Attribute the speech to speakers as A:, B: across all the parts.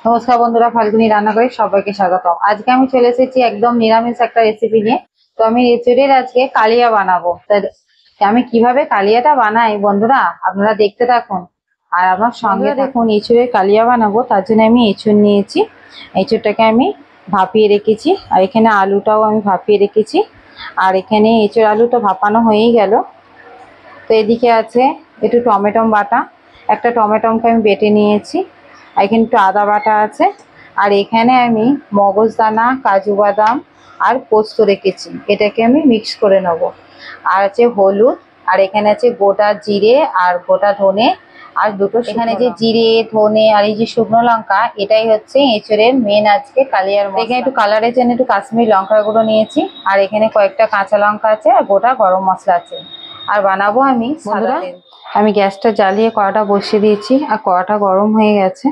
A: নমস্কার বন্ধুরা, ফাল্গুনি রান্না করে সবাইকে স্বাগতম। আজকে আমি চলে এসেছি একদম নিরামিষ একটা রেসিপি নিয়ে। তো আমি এঁচোড়ের আজকে কালিয়া বানাবো। তাই আমি কিভাবে কালিয়াটা বানাই বন্ধুরা আপনারা দেখতে থাকুন। আর আমার সঙ্গে দেখুন, এঁচোড়ের কালিয়া বানাবো তার জন্য আমি এঁচোড় নিয়েছি। এঁচোড়টাকে আমি ভাপিয়ে রেখেছি, আর এখানে আলুটাও আমি ভাপিয়ে রেখেছি। আর এখানে এঁচোড় আলুটা ভাপানো হয়েই গেল। তো এদিকে আছে একটু টমেটো বাটা, একটা টমেটোকে আমি বেটে নিয়েছি। আর এখানে একটু আদা বাটা আছে। আর এখানে আমি মগজদানা, কাজু বাদাম আর পোস্ত রেখেছি, এটাকে আমি মিক্স করে নেব। আর আছে হলুদ, আর এখানে আছে গোটা জিরে আর গোটা ধনে আর দুটো। এখানে যে জিরে, ধনে আর এই যে শুকনো লঙ্কা, এটাই হচ্ছে এঁচোড়ের মেন আজকে কালিয়ার মশলা। এখানে একটু কালারের জন্য একটু কাশ্মীরি লঙ্কা গুঁড়ো নিয়েছি। আর এখানে কয়েকটা কাঁচা লঙ্কা আছে আর গোটা গরম মশলা আছে। আর বানাবো আমি সাদা তেল। আমি গ্যাসটা জ্বালিয়ে কড়াটা বসিয়ে দিয়েছি, আর কড়াটা গরম হয়ে গেছে।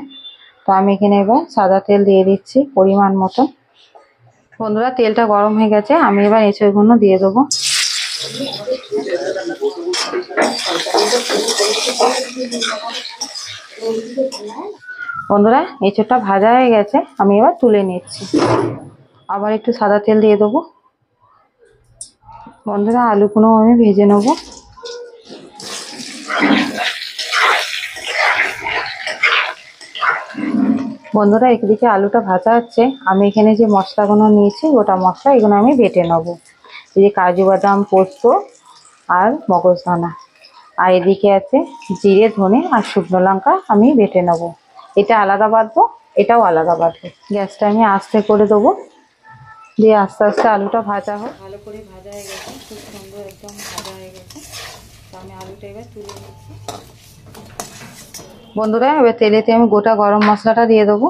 A: তো আমি এখানে এবার সাদা তেল দিয়ে দিচ্ছি পরিমাণ মতো। বন্ধুরা, তেলটা গরম হয়ে গেছে, আমি এবার এঁচোড়গুলো দিয়ে দেবো। বন্ধুরা, এঁচোড়টা ভাজা হয়ে গেছে, আমি এবার তুলে নিচ্ছি। আবার একটু সাদা তেল দিয়ে দেবো। বন্ধুরা, আলুগুলো আমি ভেজে নেবো। বন্ধুরা, একদিকে আলুটা ভাজা হচ্ছে, আমি এখানে যে মশলাগুলো নিয়েছি গোটা মশলা, এগুলো আমি বেটে নেব। এই যে কাজু বাদাম, পোস্ত আর মগজদানা, আর এদিকে আছে জিরে, ধনে আর শুকনো লঙ্কা, আমি বেটে নেব। এটা আলাদা বাটবো, এটাও আলাদা বাটবো। গ্যাসটা আমি আস্তে করে দেবো, দিয়ে আস্তে আস্তে আলুটা ভাজা হোক। ভালো করে ভাজা হয়ে গেছে, খুব সুন্দর একদম ভাজা হয়ে গেছে। তো আমি আলুটা এবার তুলে নিচ্ছি। বন্ধুরা, এবার তেলেতে আমি গোটা গরম মশলাটা দিয়ে দেবো।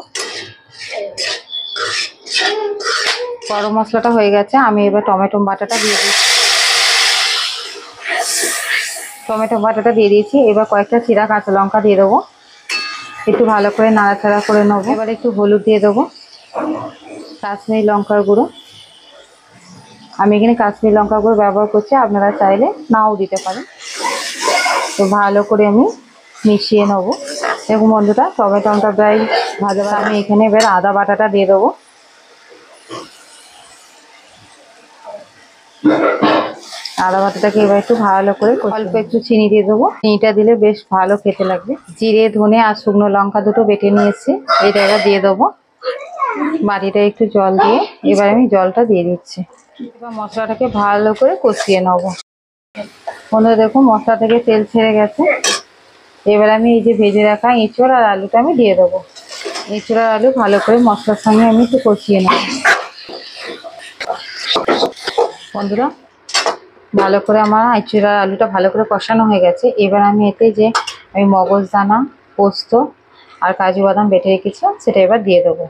A: গরম মশলাটা হয়ে গেছে, আমি এবার টমেটো বাটাটা দিয়ে দিচ্ছি। টমেটো বাটাটা দিয়ে দিয়েছি, এবার কয়েকটা চিরা কাঁচা লঙ্কা দিয়ে দেবো। একটু ভালো করে নাড়াচাড়া করে নেবো। এবার একটু হলুদ দিয়ে দেবো, কাশ্মীরি লঙ্কার গুঁড়ো। আমি এখানে কাশ্মীরি লঙ্কার গুঁড়ো ব্যবহার করছি, আপনারা চাইলে নাও দিতে পারেন। তো ভালো করে আমি মিশিয়ে নেবো। দেখুন বন্ধুরা, টমেটোটা প্রায় ভাজা ভাজা। আমি এখানে এবার আদা বাটাটা দিয়ে দেবো। আদা বাটাটাকে এবার একটু ভালো করে অল্প একটু চিনি দিয়ে দেবো। চিনিটা দিলে বেশ ভালো খেতে লাগবে। জিরে, ধনে আর শুকনো লঙ্কা দুটো বেটে নিয়েছি, এটা এবার দিয়ে দেবো। বাটিটা একটু জল দিয়ে এবার আমি জলটা দিয়ে দিচ্ছি। এবার মশলাটাকে ভালো করে কষিয়ে নেবো। বন্ধুরা দেখুন, মশলা থেকে তেল ছেড়ে গেছে। এবার আমি এই যে ভেজে রাখা এঁচোড় আর আলুটা আমি দিয়ে দেবো। এঁচোড় আর আলু ভালো করে মশলার সঙ্গে আমি একটু কষিয়ে নেব। বন্ধুরা, ভালো করে আমার এঁচোড় আর আলুটা ভালো করে কষানো হয়ে গেছে। এবার আমি এতে যে আমি মগজদানা, পোস্ত আর কাজু বাদাম বেটে রেখেছিলাম, সেটা এবার দিয়ে দেবো।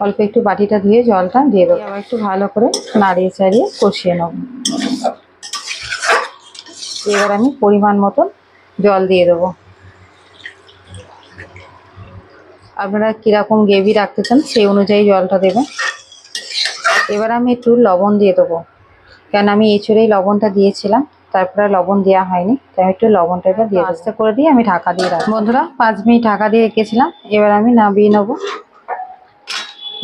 A: অল্প একটু বাটিটা ধুয়ে জলটা দিয়ে দেবো। আবার একটু ভালো করে নাড়িয়ে চাড়িয়ে কষিয়ে নেব। এবার আমি পরিমাণ মতন জল দিয়ে দেবো। আপনারা কীরকম গ্রেভি রাখতে চান সেই অনুযায়ী জলটা দেবেন। এবার আমি একটু লবণ দিয়ে দেবো, কেন আমি এঁচোড়েই লবণটা দিয়েছিলাম, তারপরে লবণ দেওয়া হয়নি, তাই একটু লবণটা এবার দিয়ে আস্তে করে দিয়ে আমি ঢাকা দিয়ে রাখবো। বন্ধুরা, 5 মিনিট ঢাকা দিয়ে রেখেছিলাম, এবার আমি নামিয়ে নেবো।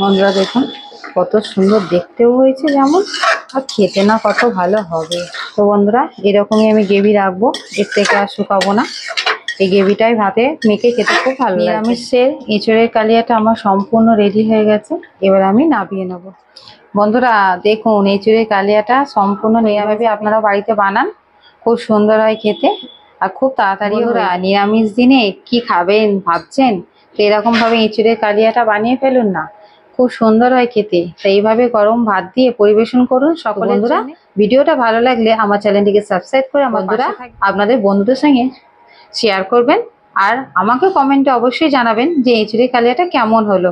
A: বন্ধুরা দেখুন, কত সুন্দর দেখতেও হয়েছে যেমন, আর খেতে না কত ভালো হবে। তো বন্ধুরা, এরকমই আমি গ্রেভি রাখবো, এর থেকে আর শুকাবো না। এই গ্রেভিটাই ভাতে মেখে খেতে খুব ভালো লাগে। নিরামিষের এঁচোড়ের কালিয়াটা আমার সম্পূর্ণ রেডি হয়ে গেছে, এবার আমি নামিয়ে নেবো। বন্ধুরা দেখুন, এঁচোড়ের কালিয়াটা সম্পূর্ণ নিরামিষ, আপনারা বাড়িতে বানান, খুব সুন্দর হয় খেতে আর খুব তাড়াতাড়ি। নিরামিষ দিনে কি খাবেন ভাবছেন, তো এরকমভাবে এঁচোড়ের কালিয়াটা বানিয়ে ফেলুন না, খুব সুন্দর হয় খেতে। তো এইভাবে গরম ভাত দিয়ে পরিবেশন করুন সকলে। বন্ধুরা, ভিডিওটা ভালো লাগলে আমার চ্যানেলটিকে সাবস্ক্রাইব করে আমার বন্ধুরা আপনাদের বন্ধুদের সঙ্গে শেয়ার করবেন। আর আমাকে কমেন্টে অবশ্যই জানাবেন যে এঁচোড়ের কালিয়াটা কেমন হলো।